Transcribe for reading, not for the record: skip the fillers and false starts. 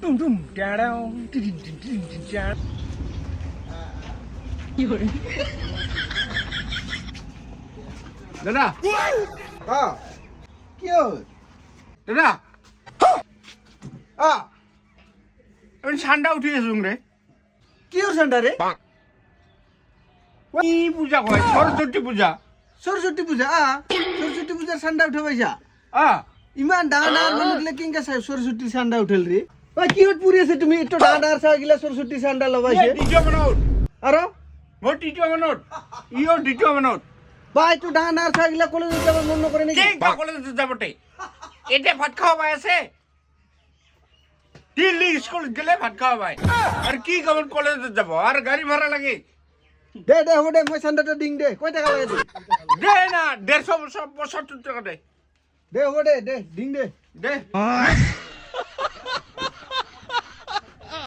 টুম টুম ট্যাড়াও tin tin tin tin ট্যাড় দাদা হ্যাঁ কি হবে দাদা হ্যাঁ আমি ঠান্ডা উঠে গেছো রে কি ওর ঠান্ডা রে কি পূজা কয় সরস্বতী পূজা সরস্বতী পূজা সরস্বতী পূজার ঠান্ডা উঠে পাইছা আ ইমান ডাঙার মানুষগুলো কিংকা সরস্বতী ঠান্ডা উঠেল রে ভাই কি হট পুরি আছে তুমি একটু ডাঙার গিলা সরস্বতী ঠান্ডা লবাইছে দ্বিতীয় মানত আরো মোর তৃতীয় মানত ইও দ্বিতীয় মানত ভাই একটু ডাঙার গিলা কলেজে যাবার মন করে নাকি কে কলেজে যাবতে এটা ভাত খাওয়া পাই আছে দিল্লি স্কুল গেলে ভাত খাওয়া পাই আর কি কেমন কলেজে যাব আর গাড়ি ভাড়া লাগে দে দে হোদে মই ঠান্ডাটা ডিং দে কয় টাকা লাগে দে না 150 টাকা দে দে হোদে দে ডিং দে দে